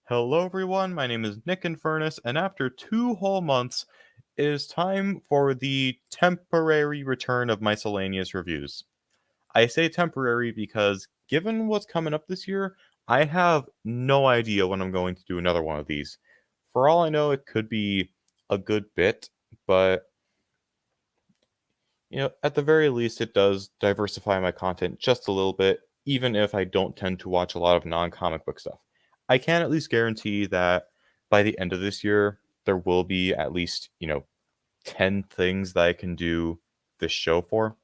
Hello, everyone. My name is Nick Infernus, and after 2 whole months, it is time for the temporary return of Miscellaneous reviews. I say temporary because, given what's coming up this year, I have no idea when I'm going to do another one of these. For all I know, it could be a good bit, but at the very least, it does diversify my content just a little bit, even if I don't tend to watch a lot of non-comic book stuff. I can at least guarantee that by the end of this year, there will be at least, 10 things that I can do this show for.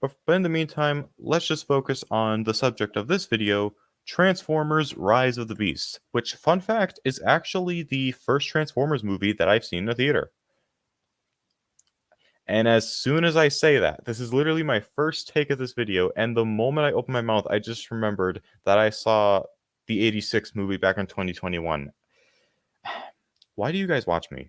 But in the meantime, let's just focus on the subject of this video, Transformers Rise of the Beasts, which, fun fact, is actually the first Transformers movie that I've seen in a theater. And as soon as I say that, this is literally my first take of this video, and the moment I open my mouth, I just remembered that I saw the 86 movie back in 2021. Why do you guys watch me?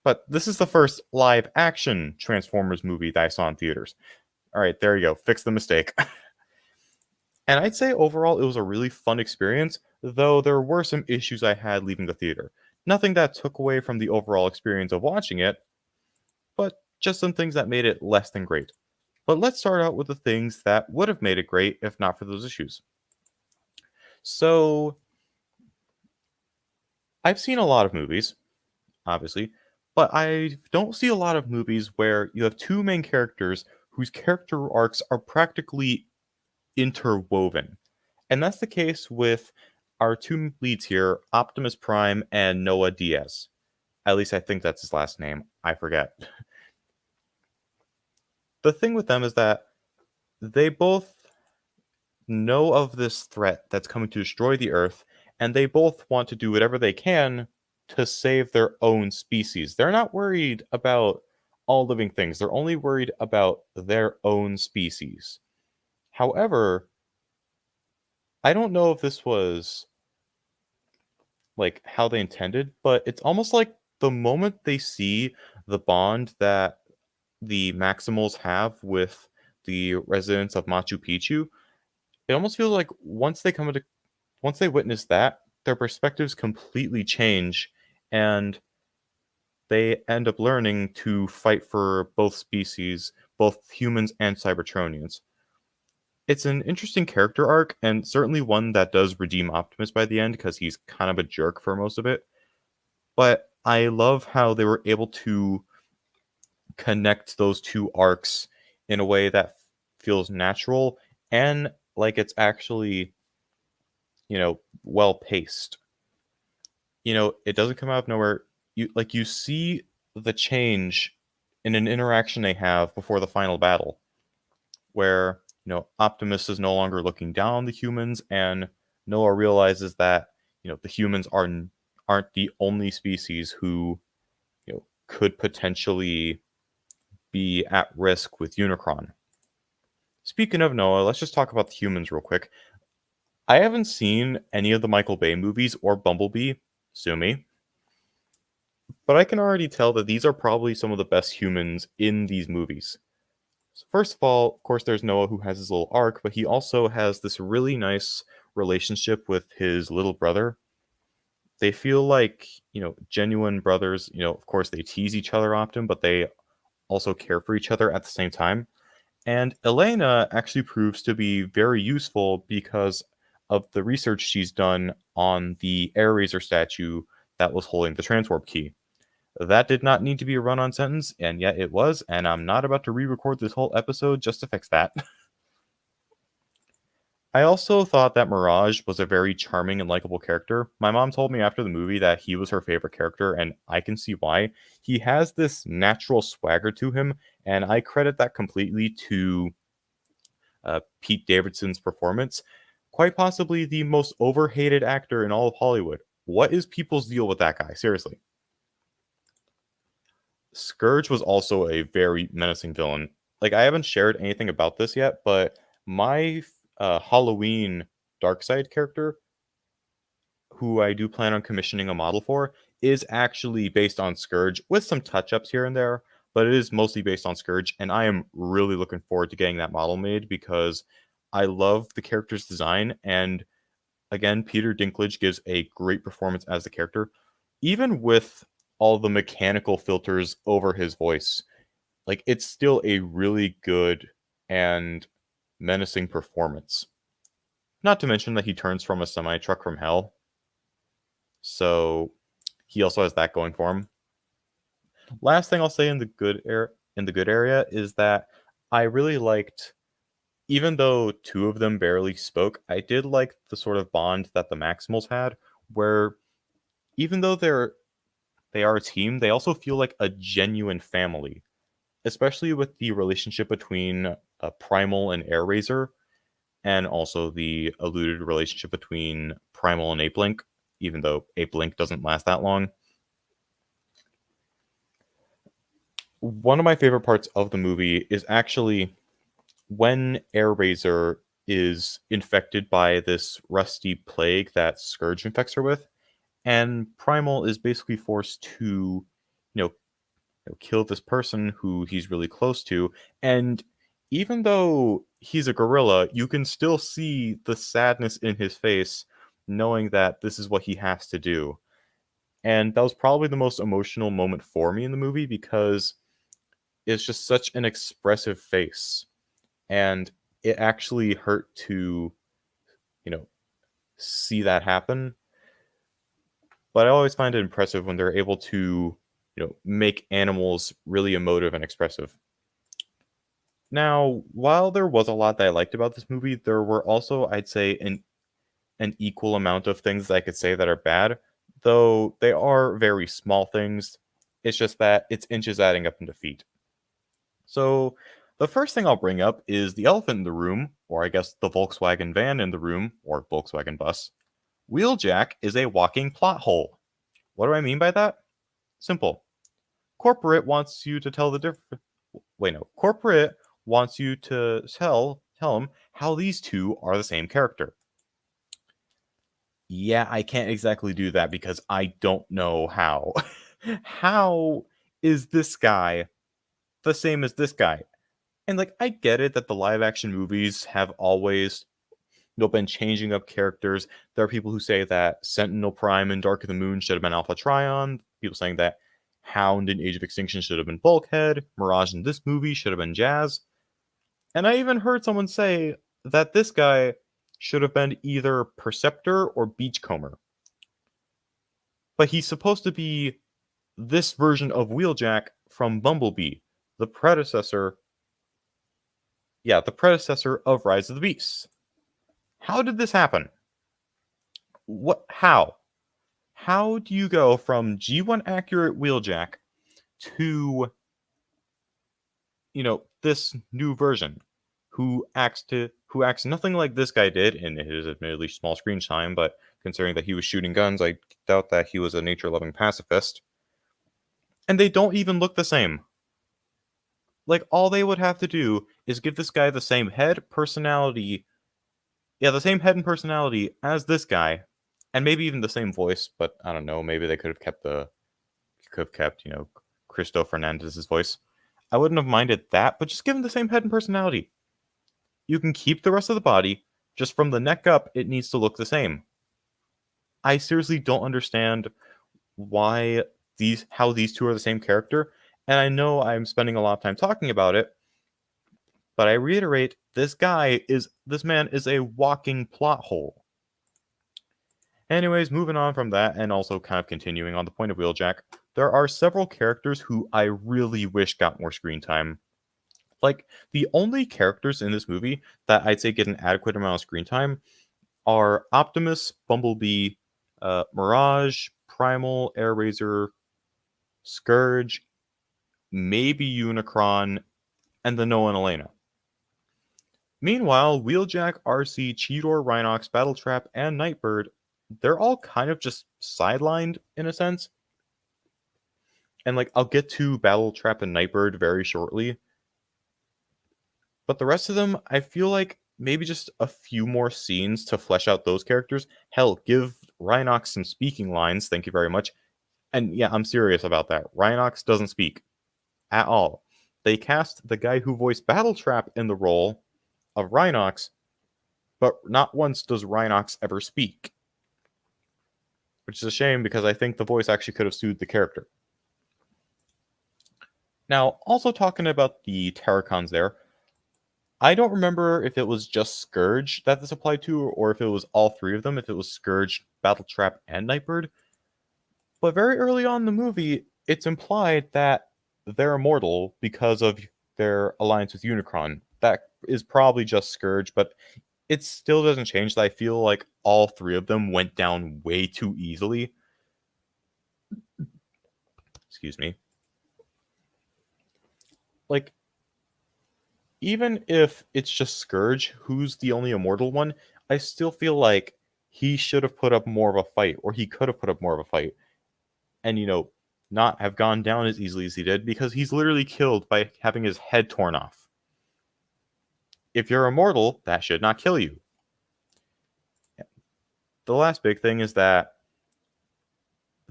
But this is the first live action Transformers movie that I saw in theaters. Alright, there you go. Fix the mistake. And I'd say overall it was a really fun experience, though there were some issues I had leaving the theater. Nothing that took away from the overall experience of watching it, but just some things that made it less than great. But let's start out with the things that would have made it great if not for those issues. So, I've seen a lot of movies, obviously, but I don't see a lot of movies where you have two main characters whose character arcs are practically interwoven. And that's the case with our two leads here, Optimus Prime and Noah Diaz. At least I think that's his last name. I forget. The thing with them is that they both know of this threat that's coming to destroy the Earth, and they both want to do whatever they can to save their own species. They're not worried about all living things, they're only worried about their own species. However, I don't know if this was like how they intended, but it's almost like the moment they see the bond that the Maximals have with the residents of Machu Picchu, it almost feels like once they witness that, their perspectives completely change and they end up learning to fight for both species, both humans and Cybertronians. It's an interesting character arc, and certainly one that does redeem Optimus by the end because he's kind of a jerk for most of it. But I love how they were able to connect those two arcs in a way that feels natural and like it's actually, well paced. It doesn't come out of nowhere. You see the change in an interaction they have before the final battle, where Optimus is no longer looking down on the humans, and Noah realizes that the humans aren't the only species who could potentially be at risk with Unicron. Speaking of Noah, let's just talk about the humans real quick. I haven't seen any of the Michael Bay movies or Bumblebee, sue me, but I can already tell that these are probably some of the best humans in these movies. So first of all, of course, there's Noah who has his little arc, but he also has this really nice relationship with his little brother. They feel like, genuine brothers. Of course, they tease each other often, but they also care for each other at the same time. And Elena actually proves to be very useful because of the research she's done on the Air Razor statue that was holding the transwarp key. That did not need to be a run-on sentence, and yet it was, and I'm not about to re-record this whole episode just to fix that. I also thought that Mirage was a very charming and likable character. My mom told me after the movie that he was her favorite character, and I can see why. He has this natural swagger to him, and I credit that completely to Pete Davidson's performance. Quite possibly the most overhated actor in all of Hollywood. What is people's deal with that guy? Seriously. Scourge was also a very menacing villain. Like, I haven't shared anything about this yet, but my Halloween Darkseid character, who I do plan on commissioning a model for, is actually based on Scourge with some touch-ups here and there, but it is mostly based on Scourge, and I am really looking forward to getting that model made because I love the character's design, and Again, Peter Dinklage gives a great performance as the character, even with all the mechanical filters over his voice. Like, it's still a really good and menacing performance. Not to mention that he turns from a semi truck from hell, so he also has that going for him. Last thing I'll say in the good area is that I really liked, even though two of them barely spoke, I did like the sort of bond that the Maximals had, where even though they are a team, they also feel like a genuine family, especially with the relationship between Primal and Airraiser, and also the alluded relationship between Primal and Ape Link, even though Ape Link doesn't last that long. One of my favorite parts of the movie is actually when Airraiser is infected by this rusty plague that Scourge infects her with, and Primal is basically forced to, kill this person who he's really close to. And even though he's a gorilla, you can still see the sadness in his face, knowing that this is what he has to do. And that was probably the most emotional moment for me in the movie because it's just such an expressive face. And it actually hurt to, you know, see that happen. But I always find it impressive when they're able to, make animals really emotive and expressive. Now, while there was a lot that I liked about this movie, there were also, I'd say, an equal amount of things I could say that are bad, though they are very small things. It's just that it's inches adding up into feet. So, the first thing I'll bring up is the elephant in the room, or I guess the Volkswagen van in the room, or Volkswagen bus. Wheeljack is a walking plot hole. What do I mean by that? Simple. Corporate wants you to tell the difference. Wait, no. Corporate wants you to tell them how these two are the same character. Yeah, I can't exactly do that because I don't know how. How is this guy the same as this guy? And like, I get it that the live action movies have always, been changing up characters. There are people who say that Sentinel Prime in Dark of the Moon should have been Alpha Trion. People saying that Hound in Age of Extinction should have been Bulkhead. Mirage in this movie should have been Jazz. And I even heard someone say that this guy should have been either Perceptor or Beachcomber. But he's supposed to be this version of Wheeljack from Bumblebee, the predecessor. Yeah, the predecessor of Rise of the Beasts. How did this happen? What? How? How do you go from G1 accurate Wheeljack to, this new version who acts nothing like this guy did in his admittedly small screen time, but considering that he was shooting guns, I doubt that he was a nature-loving pacifist. And they don't even look the same. Like, all they would have to do is give this guy the same head, personality, the same head and personality as this guy, and maybe even the same voice, but I don't know, maybe they could have kept, Cristo Fernandez's voice. I wouldn't have minded that, but just give him the same head and personality. You can keep the rest of the body, just from the neck up, it needs to look the same. I seriously don't understand how these two are the same character, and I know I'm spending a lot of time talking about it, but I reiterate, this man is a walking plot hole. Anyways, moving on from that, and also kind of continuing on the point of Wheeljack, there are several characters who I really wish got more screen time. Like, the only characters in this movie that I'd say get an adequate amount of screen time are Optimus, Bumblebee, Mirage, Primal, Airraiser, Scourge, maybe Unicron, and the Noah and Elena. Meanwhile, Wheeljack, RC, Cheetor, Rhinox, Battletrap, and Nightbird, they're all kind of just sidelined in a sense. And like, I'll get to Battletrap and Nightbird very shortly. But the rest of them, I feel like maybe just a few more scenes to flesh out those characters. Hell, give Rhinox some speaking lines, thank you very much. And yeah, I'm serious about that. Rhinox doesn't speak at all. They cast the guy who voiced Battletrap in the role of Rhinox, but not once does Rhinox ever speak. Which is a shame because I think the voice actually could have suited the character. Now, also talking about the Terracons there, I don't remember if it was just Scourge that this applied to, or if it was all three of them, if it was Scourge, Battletrap, and Nightbird. But very early on in the movie, it's implied that they're immortal because of their alliance with Unicron. That is probably just Scourge, but it still doesn't change that I feel like all three of them went down way too easily. Excuse me. Like, even if it's just Scourge, who's the only immortal one, I still feel like he should have put up more of a fight, or he could have put up more of a fight, and, not have gone down as easily as he did, because he's literally killed by having his head torn off. If you're immortal, that should not kill you. The last big thing is that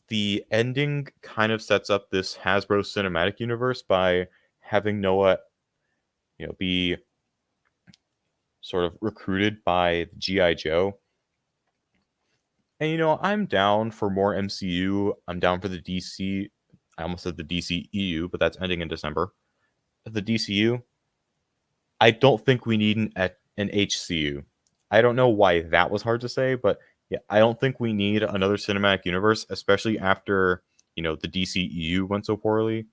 the ending kind of sets up this Hasbro cinematic universe by having Noah, be sort of recruited by G.I. Joe. And, I'm down for more MCU. I'm down for the DC. I almost said the DCEU, but that's ending in December. The DCU, I don't think we need an HCU. I don't know why that was hard to say, but yeah, I don't think we need another cinematic universe, especially after, the DCEU went so poorly.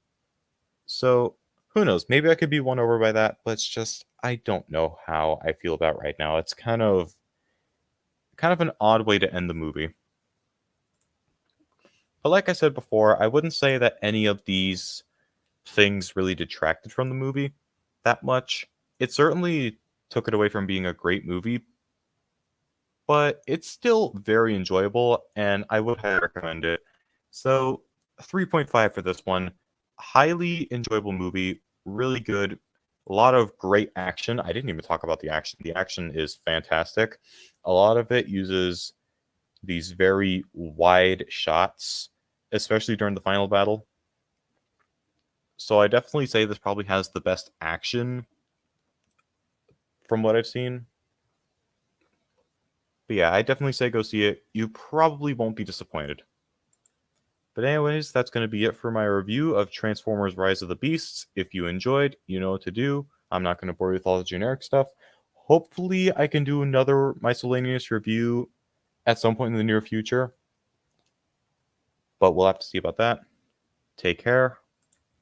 So, who knows? Maybe I could be won over by that, but it's just, I don't know how I feel about right now. It's kind of an odd way to end the movie. But like I said before, I wouldn't say that any of these things really detracted from the movie that much. It certainly took it away from being a great movie, but it's still very enjoyable, and I would highly recommend it. So, 3.5 for this one. Highly enjoyable movie, really good. A lot of great action. I didn't even talk about the action. The action is fantastic. A lot of it uses these very wide shots, especially during the final battle. So I definitely say this probably has the best action from what I've seen. But yeah, I definitely say go see it. You probably won't be disappointed. But anyways, that's going to be it for my review of Transformers Rise of the Beasts. If you enjoyed, you know what to do. I'm not going to bore you with all the generic stuff. Hopefully I can do another Miscellaneous review at some point in the near future. But we'll have to see about that. Take care.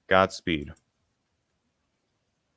Godspeed.